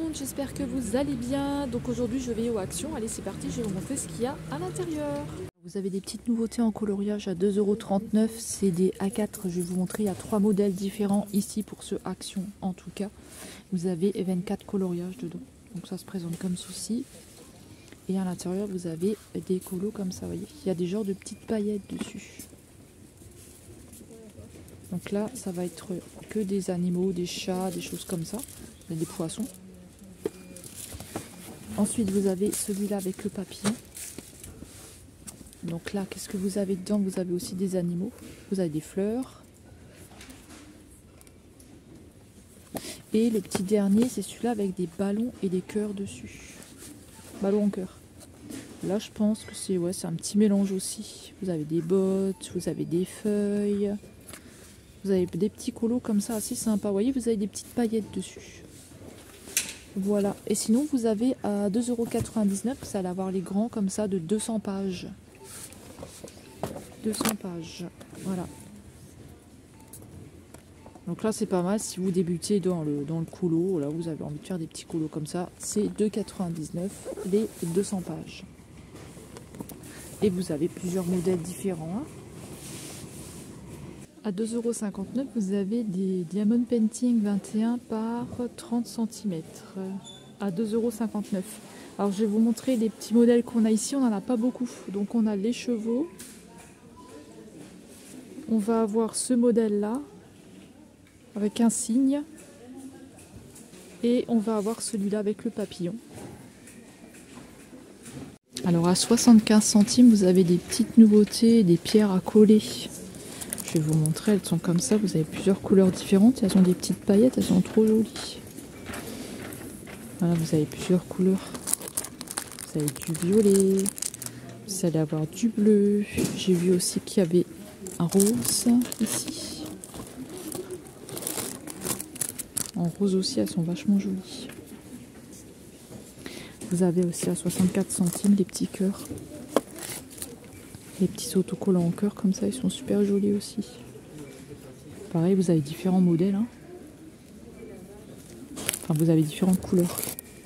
monde, j'espère que vous allez bien. Donc aujourd'hui je vais au Action. Allez c'est parti, je vais vous montrer ce qu'il y a à l'intérieur. Vous avez des petites nouveautés en coloriage à 2,39 €. C'est des A4, je vais vous montrer, il y a 3 modèles différents ici pour ce Action en tout cas. Vous avez 24 coloriages dedans. Donc ça se présente comme ceci. Et à l'intérieur vous avez des colos comme ça, vous voyez. Il y a des genres de petites paillettes dessus. Donc là ça va être que des animaux, des chats, des choses comme ça. Des poissons. Ensuite vous avez celui-là avec le papillon. Donc là qu'est-ce que vous avez dedans? Vous avez aussi des animaux, vous avez des fleurs. Et le petit dernier c'est celui-là avec des ballons et des cœurs dessus. Ballons en cœur. Là je pense que c'est un petit mélange aussi. Vous avez des bottes, vous avez des feuilles. Vous avez des petits colos comme ça assez sympa. Vous voyez, vous avez des petites paillettes dessus. Voilà, et sinon vous avez à 2,99 €, vous allez avoir les grands comme ça de 200 pages. 200 pages, voilà. Donc là c'est pas mal si vous débutez dans le colo, là vous avez envie de faire des petits colos comme ça, c'est 2,99 € les 200 pages. Et vous avez plusieurs modèles différents. À 2,59 €, vous avez des Diamond Painting 21 par 30 cm à 2,59 €. Alors je vais vous montrer les petits modèles qu'on a ici, on n'en a pas beaucoup. Donc on a les chevaux. On va avoir ce modèle là avec un cygne. Et on va avoir celui-là avec le papillon. Alors à 75 centimes, vous avez des petites nouveautés, des pierres à coller. Je vais vous montrer, elles sont comme ça, vous avez plusieurs couleurs différentes, elles ont des petites paillettes, elles sont trop jolies. Voilà, vous avez plusieurs couleurs. Vous avez du violet, vous allez avoir du bleu, j'ai vu aussi qu'il y avait un rose ici. En rose aussi, elles sont vachement jolies. Vous avez aussi à 64 centimes les petits cœurs. Les petits autocollants en cœur comme ça, ils sont super jolis aussi. Pareil, vous avez différents modèles. Enfin, vous avez différentes couleurs.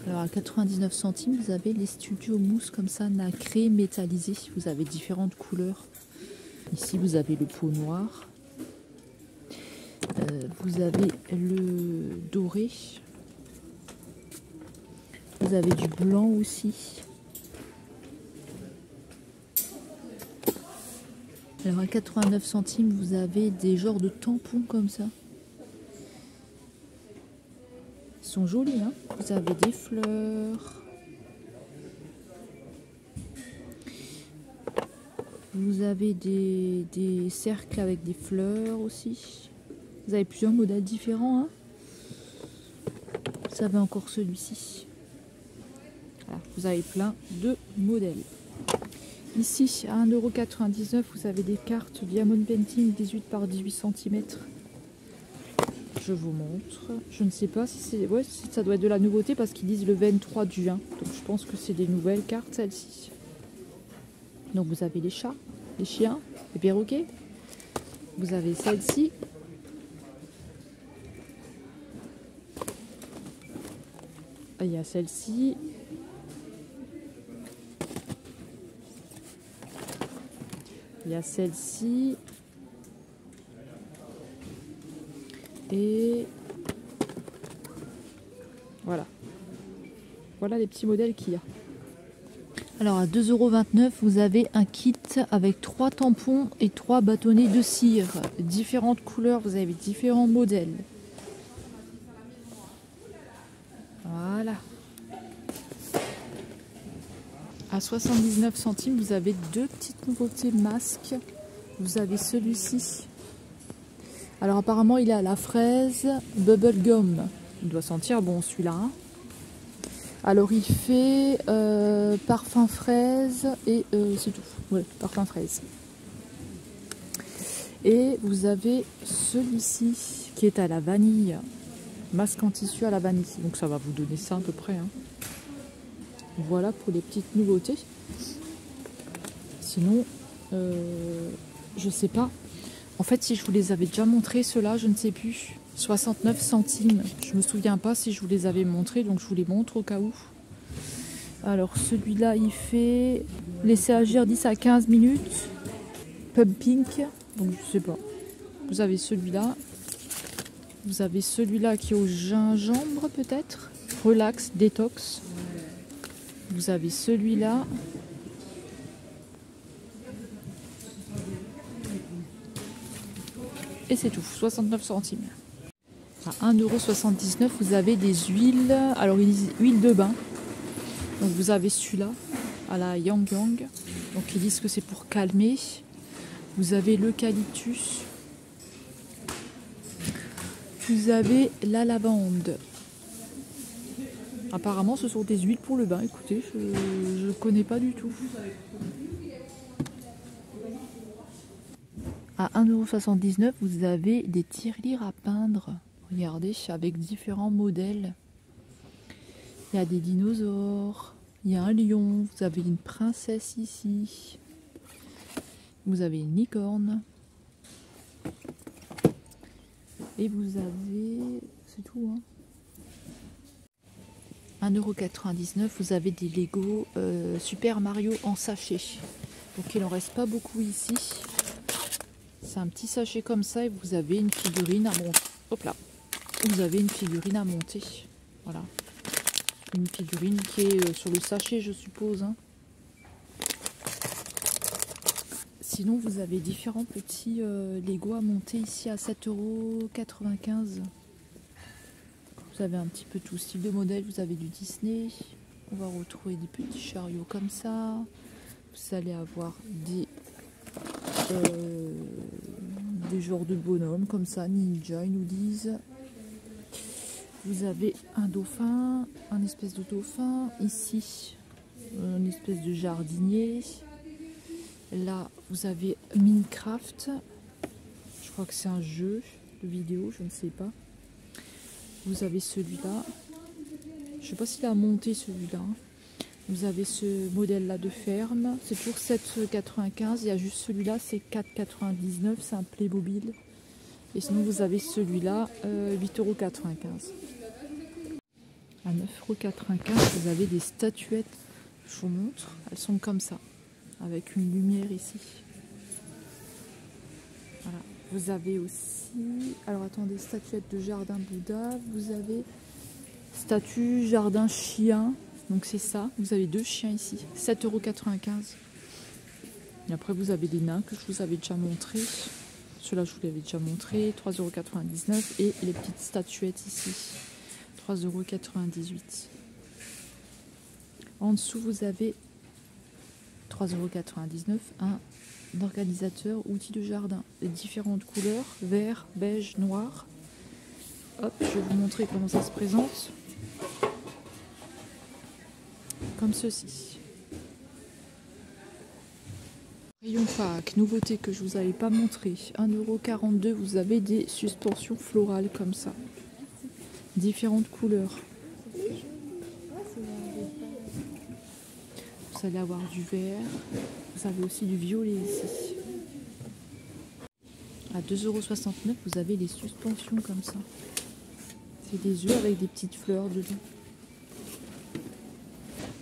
Alors à 99 centimes, vous avez les studios mousse comme ça, nacré, métallisé. Vous avez différentes couleurs. Ici, vous avez le pot noir. Vous avez le doré. Vous avez du blanc aussi. Alors à 89 centimes, vous avez des genres de tampons comme ça. Ils sont jolis, hein. Vous avez des fleurs. Vous avez des cercles avec des fleurs aussi. Vous avez plusieurs modèles différents, hein. Vous avez encore celui-ci. Voilà, vous avez plein de modèles. Ici, à 1,99 €, vous avez des cartes Diamond Painting 18 par 18 cm. Je vous montre. Je ne sais pas si c'est... Ouais, ça doit être de la nouveauté parce qu'ils disent le 23 juin. Donc je pense que c'est des nouvelles cartes, celles-ci. Donc vous avez les chats, les chiens, les perroquets. Vous avez celle-ci. Il y a celle-ci. Il y a celle-ci. Et voilà. Voilà les petits modèles qu'il y a. Alors à 2,29 €, vous avez un kit avec 3 tampons et 3 bâtonnets de cire. Différentes couleurs, vous avez différents modèles. Voilà. À 79 centimes, vous avez deux petites nouveautés masques. Vous avez celui-ci. Alors apparemment, il est à la fraise bubblegum. Il doit sentir bon celui-là. Hein. Alors il fait parfum fraise et c'est tout. Ouais, parfum fraise. Et vous avez celui-ci qui est à la vanille. Masque en tissu à la vanille. Donc ça va vous donner ça à peu près. Hein. Voilà pour les petites nouveautés. Sinon, je sais pas. En fait, si je vous les avais déjà montré, ceux-là, je ne sais plus. 69 centimes. Je me souviens pas si je vous les avais montrés, donc je vous les montre au cas où. Alors celui-là, il fait laisser agir 10 à 15 minutes. Pumping, donc je sais pas. Vous avez celui-là. Vous avez celui-là qui est au gingembre peut-être. Relax, détox. Vous avez celui-là. Et c'est tout, 69 centimes. À 1,79 €, vous avez des huiles. Alors, huile de bain. Donc, vous avez celui-là, à la Yang Yang. Donc, ils disent que c'est pour calmer. Vous avez l'eucalyptus. Vous avez la lavande. Apparemment, ce sont des huiles pour le bain. Écoutez, je ne connais pas du tout. À 1,79 €, vous avez des tirelires à peindre. Regardez, avec différents modèles. Il y a des dinosaures, il y a un lion, vous avez une princesse ici. Vous avez une licorne. Et vous avez... c'est tout, hein. 1,99 €, vous avez des Lego Super Mario en sachet. Donc il n'en reste pas beaucoup ici. C'est un petit sachet comme ça et vous avez une figurine à monter. Hop là. Vous avez une figurine à monter. Voilà. Une figurine qui est sur le sachet, je suppose, hein. Sinon, vous avez différents petits Lego à monter ici à 7,95 €. Vous avez un petit peu tout style de modèle. Vous avez du Disney. On va retrouver des petits chariots comme ça. Vous allez avoir des genres de bonhommes comme ça, ninja, ils nous disent. Vous avez un dauphin, un espèce de dauphin. Ici, une espèce de jardinier. Là, vous avez Minecraft. Je crois que c'est un jeu de vidéo, je ne sais pas. Vous avez celui-là. Je ne sais pas s'il a monté celui-là. Vous avez ce modèle-là de ferme. C'est pour 7,95 €. Il y a juste celui-là, c'est 4,99 €. C'est un Playmobil. Et sinon, vous avez celui-là, 8,95 €. À 9,95 €, vous avez des statuettes. Je vous montre. Elles sont comme ça, avec une lumière ici. Voilà. Vous avez aussi... alors attendez, statuettes de jardin Bouddha. Vous avez statue jardin chien. Donc c'est ça. Vous avez deux chiens ici. 7,95 €. Et après, vous avez des nains que je vous avais déjà montré. Ceux-là, je vous l'avais déjà montré. 3,99 €. Et les petites statuettes ici. 3,98 €. En dessous, vous avez 3,99 €. Un organisateur outils de jardin. De différentes couleurs. Vert, beige, noir. Hop, je vais vous montrer comment ça se présente. Comme ceci. Rayon Pâques, nouveauté que je vous avais pas montré. 1,42 €, vous avez des suspensions florales comme ça. Différentes couleurs. Vous allez avoir du vert. Vous avez aussi du violet ici. À 2,69 €, vous avez les suspensions comme ça. C'est des œufs avec des petites fleurs dedans.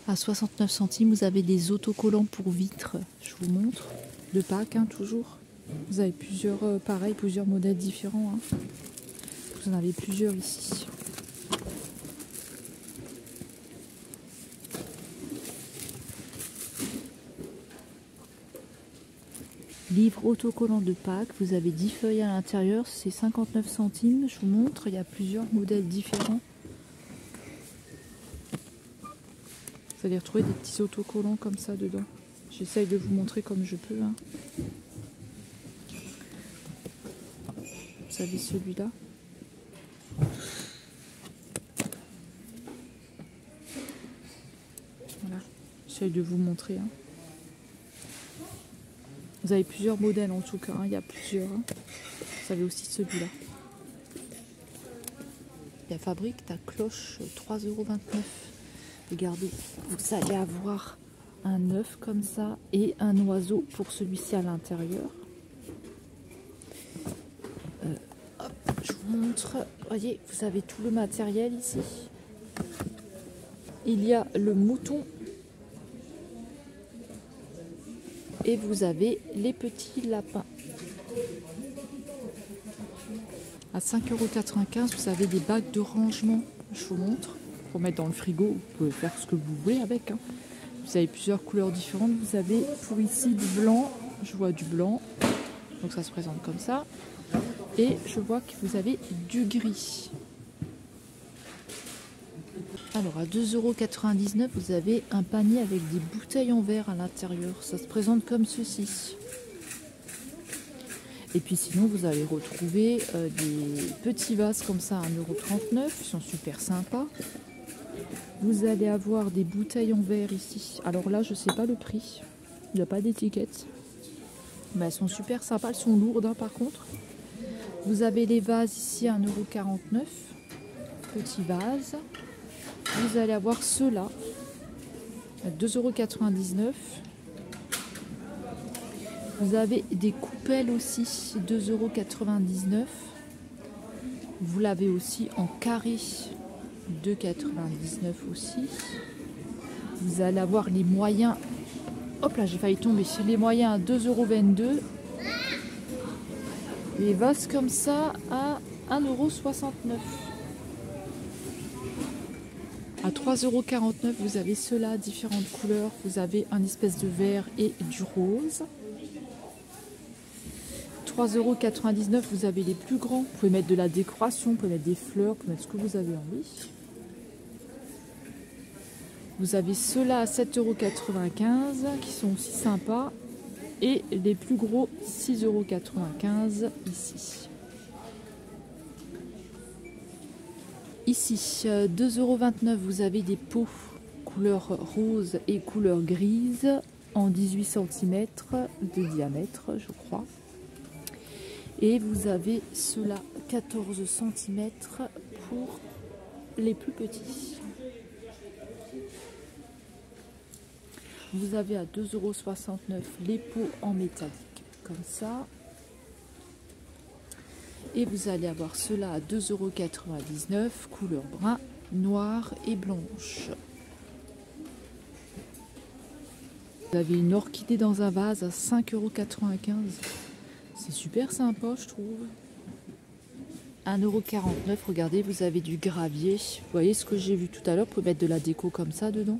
À 69 centimes, vous avez des autocollants pour vitres. Je vous montre. De Pâques, hein, toujours. Vous avez plusieurs, pareil, plusieurs modèles différents, hein. Vous en avez plusieurs ici. Livre autocollant de Pâques. Vous avez 10 feuilles à l'intérieur. C'est 59 centimes. Je vous montre. Il y a plusieurs modèles différents. Vous allez retrouver des petits autocollants comme ça dedans. J'essaye de vous montrer comme je peux, hein. Vous avez celui-là. Voilà. J'essaye de vous montrer, hein. Vous avez plusieurs modèles en tout cas, hein. Il y a plusieurs, hein. Vous avez aussi celui-là. La fabrique ta cloche 3,29 €. Regardez, vous allez avoir un œuf comme ça et un oiseau pour celui-ci à l'intérieur. Hop, je vous montre. Voyez, vous avez tout le matériel ici. Il y a le mouton. Et vous avez les petits lapins. À 5,95 €, vous avez des bacs de rangement. Je vous montre. Pour mettre dans le frigo, vous pouvez faire ce que vous voulez avec. Vous avez plusieurs couleurs différentes. Vous avez pour ici du blanc. Je vois du blanc. Donc ça se présente comme ça. Et je vois que vous avez du gris. Alors à 2,99 €, vous avez un panier avec des bouteilles en verre à l'intérieur. Ça se présente comme ceci. Et puis sinon, vous allez retrouver des petits vases comme ça à 1,39 €. Ils sont super sympas. Vous allez avoir des bouteilles en verre ici. Alors là, je ne sais pas le prix. Il n'y a pas d'étiquette. Mais elles sont super sympas. Elles sont lourdes par contre. Vous avez les vases ici à 1,49 €. Petits vases. Vous allez avoir ceux-là à 2,99 €. Vous avez des coupelles aussi, 2,99 €. Vous l'avez aussi en carré, 2,99 € aussi. Vous allez avoir les moyens. Hop là, j'ai failli tomber. Les moyens à 2,22 €. Les vases comme ça à 1,69 €. À 3,49 €, vous avez ceux-là, différentes couleurs. Vous avez un espèce de vert et du rose. 3,99 €, vous avez les plus grands. Vous pouvez mettre de la décoration, vous pouvez mettre des fleurs, vous pouvez mettre ce que vous avez envie. Vous avez ceux-là à 7,95 € qui sont aussi sympas. Et les plus gros, 6,95 € ici. Ici, 2,29 €, vous avez des pots couleur rose et couleur grise en 18 cm de diamètre, je crois. Et vous avez ceux-là, 14 cm pour les plus petits. Vous avez à 2,69 € les pots en métallique, comme ça. Et vous allez avoir ceux-là à 2,99 €, couleur brun, noir et blanche. Vous avez une orchidée dans un vase à 5,95 €. C'est super sympa, je trouve. 1,49 €, regardez, vous avez du gravier. Vous voyez ce que j'ai vu tout à l'heure, vous pouvez mettre de la déco comme ça dedans.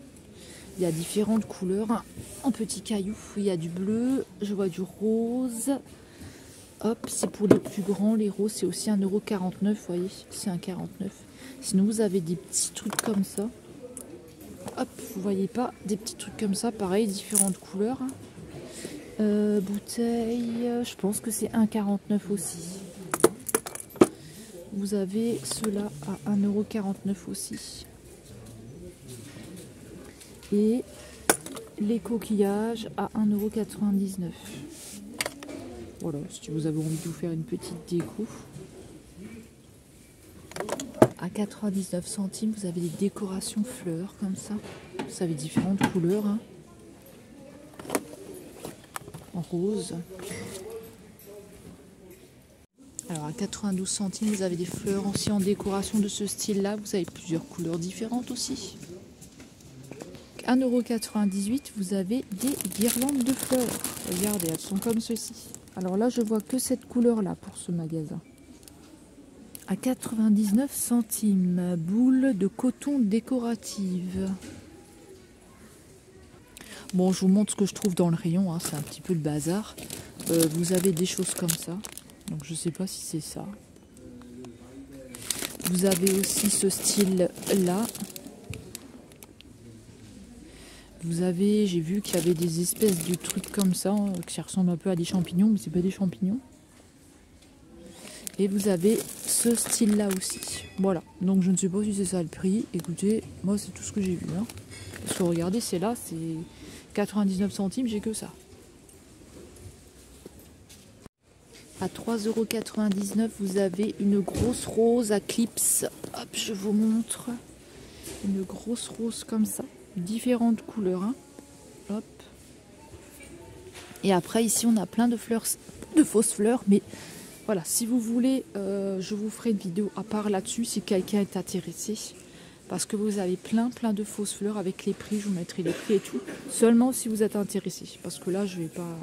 Il y a différentes couleurs en petits cailloux. Il y a du bleu, je vois du rose. Hop, c'est pour les plus grands. Les roses, c'est aussi 1,49 €. Vous voyez, c'est 1,49 €. Sinon, vous avez des petits trucs comme ça. Hop, vous voyez pas, des petits trucs comme ça, pareil, différentes couleurs. Bouteille, je pense que c'est 1,49 € aussi. Vous avez ceux-là à 1,49 € aussi. Et les coquillages à 1,99 €. Voilà, si vous avez envie de vous faire une petite déco. À 99 centimes, vous avez des décorations fleurs comme ça. Vous avez différentes couleurs. En rose. Alors à 92 centimes, vous avez des fleurs aussi en décoration de ce style-là. Vous avez plusieurs couleurs différentes aussi. 1,98 €, vous avez des guirlandes de fleurs. Regardez, elles sont comme ceci. Alors là, je vois que cette couleur-là pour ce magasin. À 99 centimes, boule de coton décorative. Bon, je vous montre ce que je trouve dans le rayon, c'est un petit peu le bazar. Vous avez des choses comme ça, donc je ne sais pas si c'est ça. Vous avez aussi ce style-là. Vous avez, j'ai vu qu'il y avait des espèces de trucs comme ça, qui ressemblent un peu à des champignons, mais c'est pas des champignons. Et vous avez ce style-là aussi. Voilà, donc je ne sais pas si c'est ça le prix. Écoutez, moi c'est tout ce que j'ai vu. Parce que regardez, c'est là, c'est 99 centimes, j'ai que ça. À 3,99 €, vous avez une grosse rose à clips. Hop, je vous montre. Une grosse rose comme ça. Différentes couleurs. Hop. Et après, ici, on a plein de fleurs, de fausses fleurs. Mais Voilà, si vous voulez, je vous ferai une vidéo à part là-dessus si quelqu'un est intéressé. Parce que vous avez plein de fausses fleurs avec les prix, je vous mettrai les prix et tout. Seulement si vous êtes intéressé. Parce que là, je vais pas...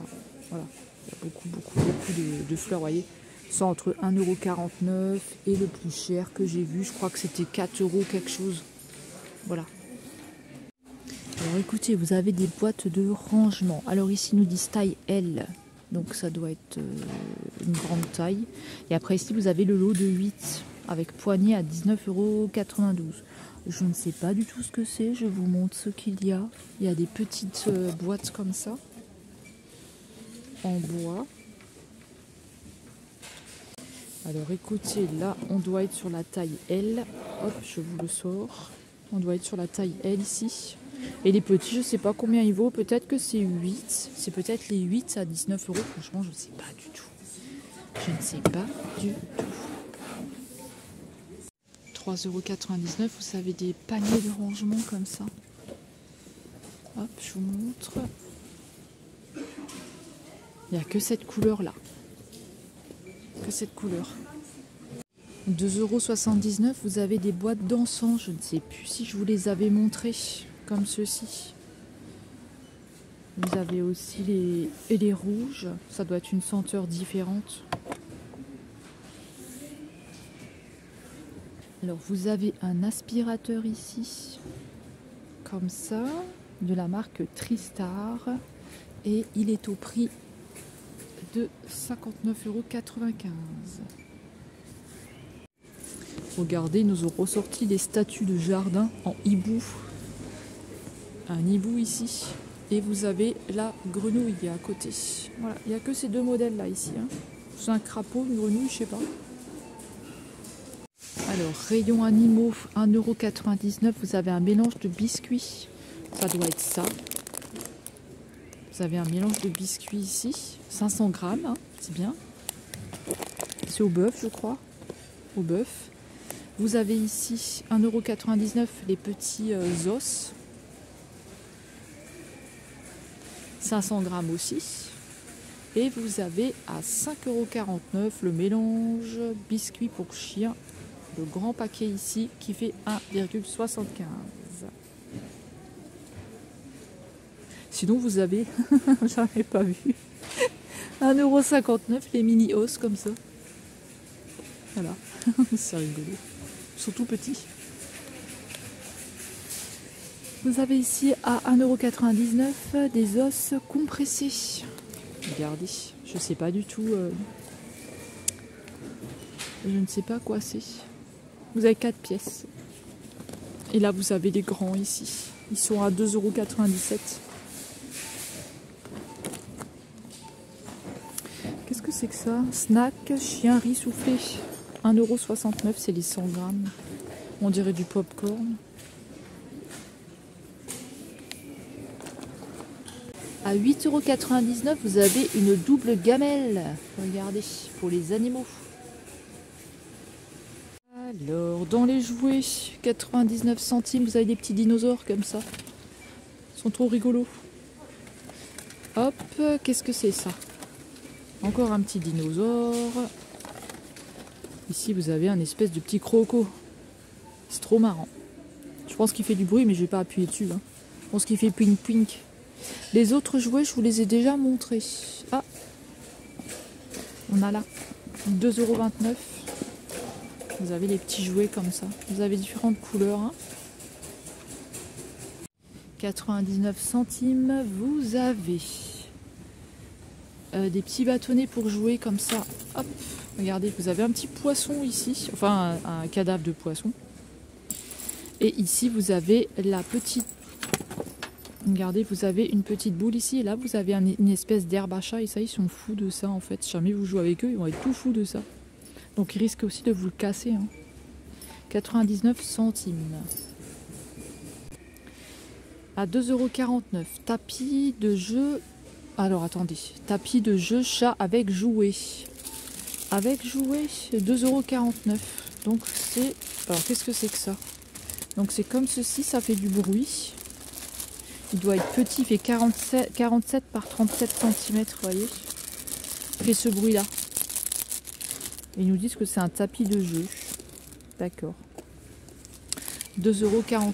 Voilà, il y a beaucoup de fleurs, vous voyez. C'est entre 1,49 € et le plus cher que j'ai vu, je crois que c'était 4 € quelque chose. Voilà. Alors écoutez, vous avez des boîtes de rangement. Alors ici, ils nous disent taille L. Donc ça doit être une grande taille. Et après ici, vous avez le lot de 8 avec poignée à 19,92 €. Je ne sais pas du tout ce que c'est. Je vous montre ce qu'il y a. Il y a des petites boîtes comme ça. En bois. Alors écoutez, là, on doit être sur la taille L. Hop, je vous le sors. On doit être sur la taille L ici. Et les petits, je ne sais pas combien ils vaut. Peut-être que c'est 8. C'est peut-être les 8 à 19 €. Franchement, je ne sais pas du tout. Je ne sais pas du tout. 3,99 €. Vous avez des paniers de rangement comme ça. Hop, je vous montre. Il n'y a que cette couleur-là. Que cette couleur. 2,79 €. Vous avez des boîtes d'encens. Je ne sais plus si je vous les avais montrées. Comme ceci. Vous avez aussi les rouges. Ça doit être une senteur différente. Alors vous avez un aspirateur ici. Comme ça. De la marque Tristar. Et il est au prix de 59,95 €. Regardez, ils nous ont ressorti les statues de jardin en hibou. Un hibou ici. Et vous avez la grenouille à côté. Voilà, il n'y a que ces deux modèles là ici. Hein. C'est un crapaud, une grenouille, je sais pas. Alors, rayon animaux, 1,99 €. Vous avez un mélange de biscuits. Ça doit être ça. Vous avez un mélange de biscuits ici. 500 grammes, hein, c'est bien. C'est au bœuf, je crois. Au bœuf. Vous avez ici 1,99 € les petits os. 500 grammes aussi. Et vous avez à 5,49 € le mélange biscuit pour chien. Le grand paquet ici qui fait 1,75 €. Sinon vous avez, j'avais pas vu, 1,59 € les mini os comme ça. Voilà, c'est rigolo. Ils sont tout petits. Vous avez ici à 1,99 € des os compressés. Regardez, je sais pas du tout. Je ne sais pas quoi c'est. Vous avez 4 pièces. Et là vous avez les grands ici. Ils sont à 2,97 €. Qu'est-ce que c'est que ça? Snack, chien, riz soufflé. 1,69 €, c'est les 100 grammes. On dirait du popcorn. À 8,99 €, vous avez une double gamelle. Regardez, pour les animaux. Alors, dans les jouets, 99 centimes, vous avez des petits dinosaures comme ça. Ils sont trop rigolos. Hop, qu'est-ce que c'est ça? Encore un petit dinosaure. Ici, vous avez un espèce de petit croco. C'est trop marrant. Je pense qu'il fait du bruit, mais je vais pas appuyer dessus. Hein. Je pense qu'il fait ping ping. Les autres jouets, je vous les ai déjà montrés. Ah, on a là 2,29 €. Vous avez les petits jouets comme ça. Vous avez différentes couleurs. Hein. 99 centimes. Vous avez des petits bâtonnets pour jouer comme ça. Hop, regardez, vous avez un petit poisson ici. Enfin, un cadavre de poisson. Et ici, vous avez la petite... Regardez, vous avez une petite boule ici. Et là, vous avez une espèce d'herbe à chat. Et ça, ils sont fous de ça, en fait. Si jamais vous jouez avec eux, ils vont être tout fous de ça. Donc, ils risquent aussi de vous le casser. Hein. 99 centimes. À 2,49 €. Tapis de jeu... Alors, attendez. Tapis de jeu chat avec jouet. Avec jouet, 2,49 €. Donc, c'est... Alors, qu'est-ce que c'est que ça? Donc, c'est comme ceci. Ça fait du bruit. Il doit être petit. Il fait 47 par 37 cm. Vous voyez? Il fait ce bruit-là. Ils nous disent que c'est un tapis de jeu. D'accord. 2,49 €.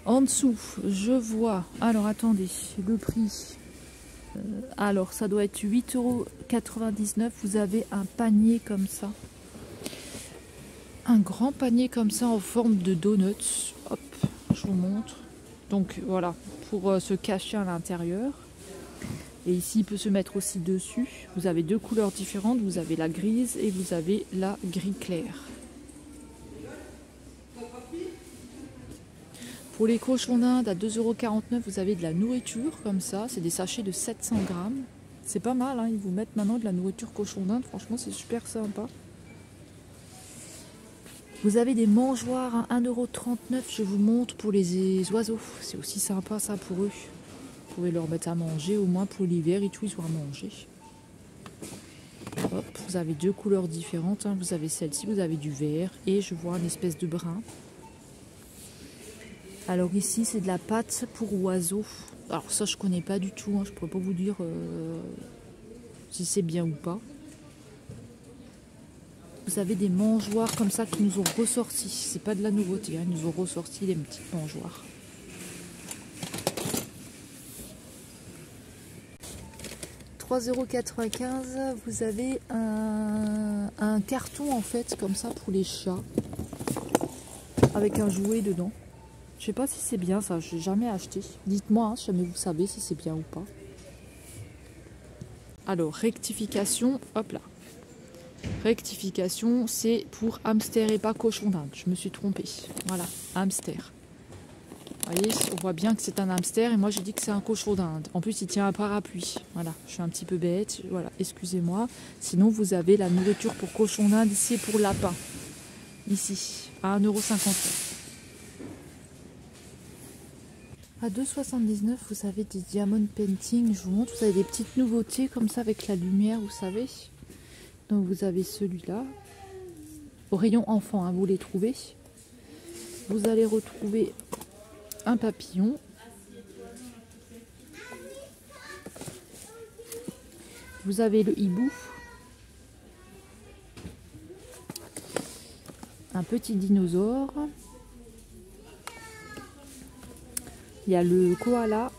En dessous, je vois... Alors, attendez, le prix... alors, ça doit être 8,99 €. Vous avez un panier comme ça. Un grand panier comme ça en forme de donuts. Hop, je vous montre. Donc, voilà, pour se cacher à l'intérieur. Et ici, il peut se mettre aussi dessus. Vous avez deux couleurs différentes. Vous avez la grise et vous avez la gris clair. Pour les cochons d'Inde, à 2,49 €, vous avez de la nourriture comme ça. C'est des sachets de 700 grammes. C'est pas mal, hein. Ils vous mettent maintenant de la nourriture cochon d'Inde. Franchement, c'est super sympa. Vous avez des mangeoires à 1,39 €. Je vous montre pour les oiseaux. C'est aussi sympa ça pour eux. Vous pouvez leur mettre à manger, au moins pour l'hiver et tout, ils ont à manger. Hop, vous avez deux couleurs différentes, hein. Vous avez celle-ci, vous avez du vert et je vois une espèce de brun. Alors ici, c'est de la pâte pour oiseaux. Alors ça, je connais pas du tout, hein. Je pourrais pas vous dire si c'est bien ou pas. Vous avez des mangeoires comme ça qui nous ont ressorti. C'est pas de la nouveauté, hein. Ils nous ont ressorti les petites mangeoires. 3,95 €, vous avez un carton en fait comme ça pour les chats avec un jouet dedans. Je sais pas si c'est bien ça, je n'ai jamais acheté. Dites-moi si jamais vous savez si c'est bien ou pas. Alors rectification, hop là. Rectification, c'est pour hamster et pas cochon d'Inde. Je me suis trompée. Voilà, hamster. Vous voyez, on voit bien que c'est un hamster et moi j'ai dit que c'est un cochon d'Inde. En plus, il tient un parapluie. Voilà, je suis un petit peu bête. Voilà, excusez-moi. Sinon, vous avez la nourriture pour cochon d'Inde ici pour lapin. Ici, à 1,59 €. À 2,79 €, vous avez des diamond painting. Je vous montre, vous avez des petites nouveautés comme ça avec la lumière, vous savez. Donc vous avez celui-là. Au rayon enfant, hein, vous les trouvez. Vous allez retrouver un papillon. Vous avez le hibou. Un petit dinosaure. Il y a le koala.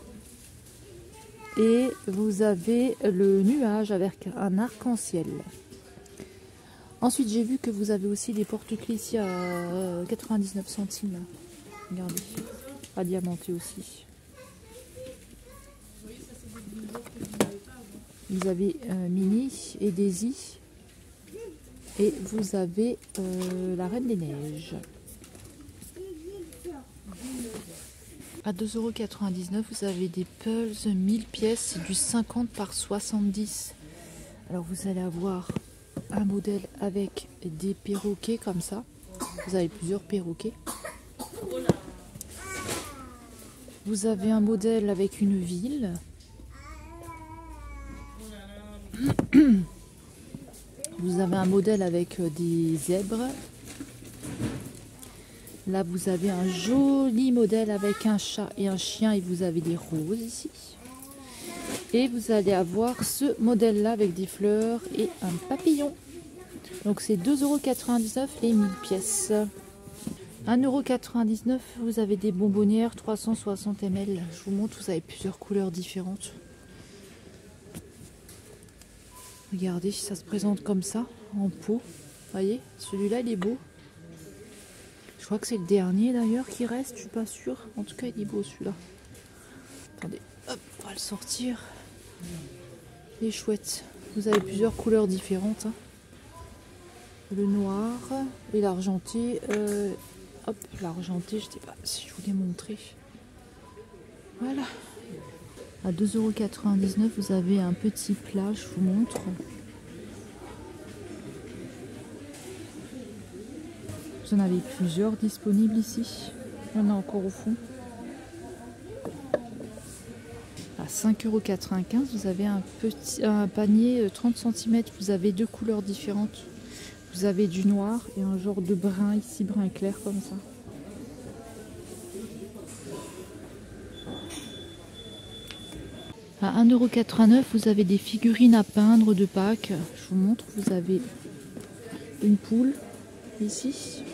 Et vous avez le nuage avec un arc-en-ciel. Ensuite, j'ai vu que vous avez aussi les porte-clés ici à 99 centimes. Regardez. À diamanté aussi. Vous avez Minnie et Daisy. Et vous avez la Reine des Neiges. À 2,99 €, vous avez des Pulse 1000 pièces. C'est du 50 par 70. Alors vous allez avoir un modèle avec des perroquets comme ça. Vous avez plusieurs perroquets. Vous avez un modèle avec une ville. Vous avez un modèle avec des zèbres. Là, vous avez un joli modèle avec un chat et un chien et vous avez des roses ici. Et vous allez avoir ce modèle-là avec des fleurs et un papillon. Donc, c'est 2,99 € les 1000 pièces. 1,99 €, vous avez des bonbonnières 360 ml. Je vous montre, vous avez plusieurs couleurs différentes. Regardez, ça se présente comme ça, en pot. Voyez, celui-là, il est beau. Je crois que c'est le dernier d'ailleurs qui reste, je suis pas sûre. En tout cas, il est beau celui-là. Attendez, hop, on va le sortir. Il est chouette. Vous avez plusieurs couleurs différentes, hein. Le noir et l'argenté. Hop, l'argenté, je ne sais pas si je vous l'ai montré. Voilà. À 2,99 €, vous avez un petit plat, je vous montre. Vous en avez plusieurs disponibles ici. Il y en a encore au fond. À 5,95 €, vous avez un panier 30 cm. Vous avez deux couleurs différentes. Vous avez du noir et un genre de brun ici, brun clair comme ça. À 1,89 €, vous avez des figurines à peindre de Pâques. Je vous montre, vous avez une poule ici.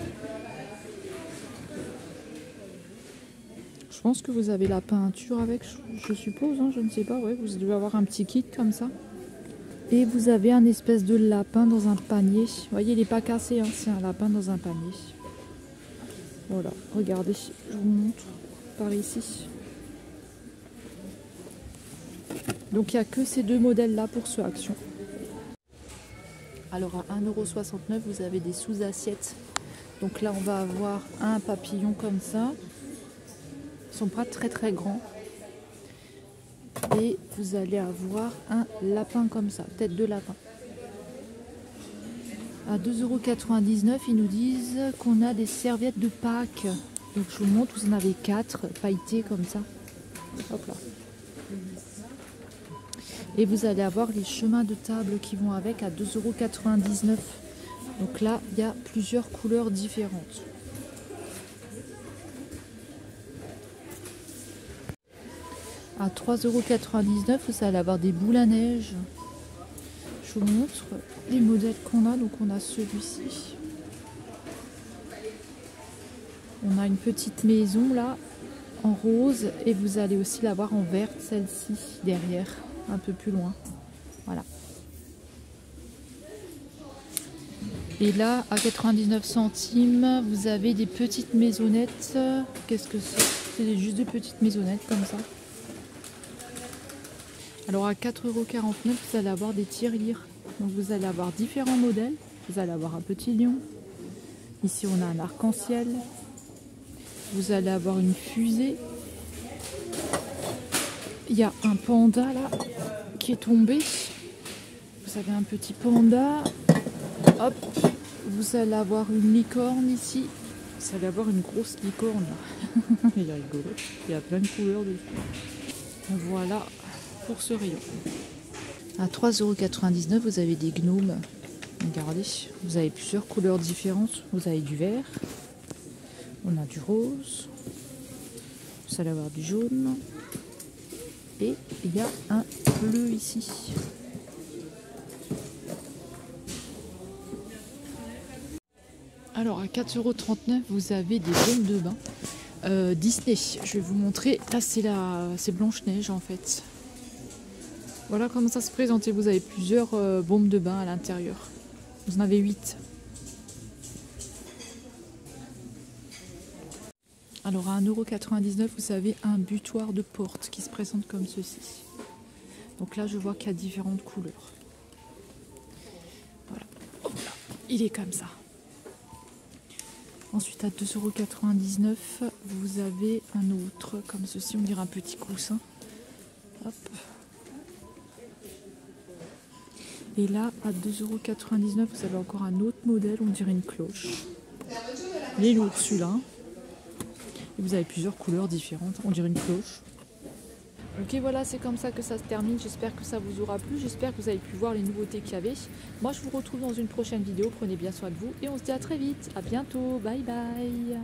Je pense que vous avez la peinture avec, je suppose, hein, je ne sais pas, ouais, vous devez avoir un petit kit comme ça. Et vous avez un espèce de lapin dans un panier. Vous voyez, il n'est pas cassé, hein, c'est un lapin dans un panier. Voilà, regardez, je vous montre par ici. Donc il n'y a que ces deux modèles-là pour ce Action. Alors à 1,69 €, vous avez des sous-assiettes. Donc là, on va avoir un papillon comme ça. Ils sont pas très très grands. Et vous allez avoir un lapin comme ça, tête de lapin. À 2,99 €, ils nous disent qu'on a des serviettes de Pâques. Donc je vous montre, vous en avez 4 pailletées comme ça. Hop là. Et vous allez avoir les chemins de table qui vont avec à 2,99 €. Donc là, il y a plusieurs couleurs différentes. À 3,99 €, vous allez avoir des boules à neige. Je vous montre les modèles qu'on a. Donc on a celui-ci. On a une petite maison là en rose et vous allez aussi l'avoir en verte, celle-ci derrière, un peu plus loin. Voilà. Et là, à 99 centimes, vous avez des petites maisonnettes. Qu'est-ce que c'est? C'est juste des petites maisonnettes comme ça. Alors à 4,49 €, vous allez avoir des tirelires. Donc vous allez avoir différents modèles. Vous allez avoir un petit lion. Ici on a un arc-en-ciel. Vous allez avoir une fusée. Il y a un panda là qui est tombé. Vous avez un petit panda. Hop. Vous allez avoir une licorne ici. Vous allez avoir une grosse licorne là. Il est rigolo. Il y a plein de couleurs dessus. Voilà pour ce rayon. À 3,99 €, vous avez des gnomes. Regardez, vous avez plusieurs couleurs différentes. Vous avez du vert, on a du rose, vous allez avoir du jaune et il y a un bleu ici. Alors à 4,39 €, vous avez des baumes de bain Disney. Je vais vous montrer. Là c'est Blanche-Neige en fait. Voilà comment ça se présente. Vous avez plusieurs baumes de bain à l'intérieur. Vous en avez 8. Alors à 1,99 €, vous avez un butoir de porte qui se présente comme ceci. Donc là, je vois qu'il y a différentes couleurs. Voilà. Hop là. Il est comme ça. Ensuite, à 2,99 €, vous avez un autre comme ceci. On dirait un petit coussin. Hop. Et là, à 2,99 €, vous avez encore un autre modèle, on dirait une cloche. Il est lourd celui-là. Et vous avez plusieurs couleurs différentes, on dirait une cloche. Ok, voilà, c'est comme ça que ça se termine. J'espère que ça vous aura plu. J'espère que vous avez pu voir les nouveautés qu'il y avait. Moi, je vous retrouve dans une prochaine vidéo. Prenez bien soin de vous et on se dit à très vite. À bientôt. Bye bye.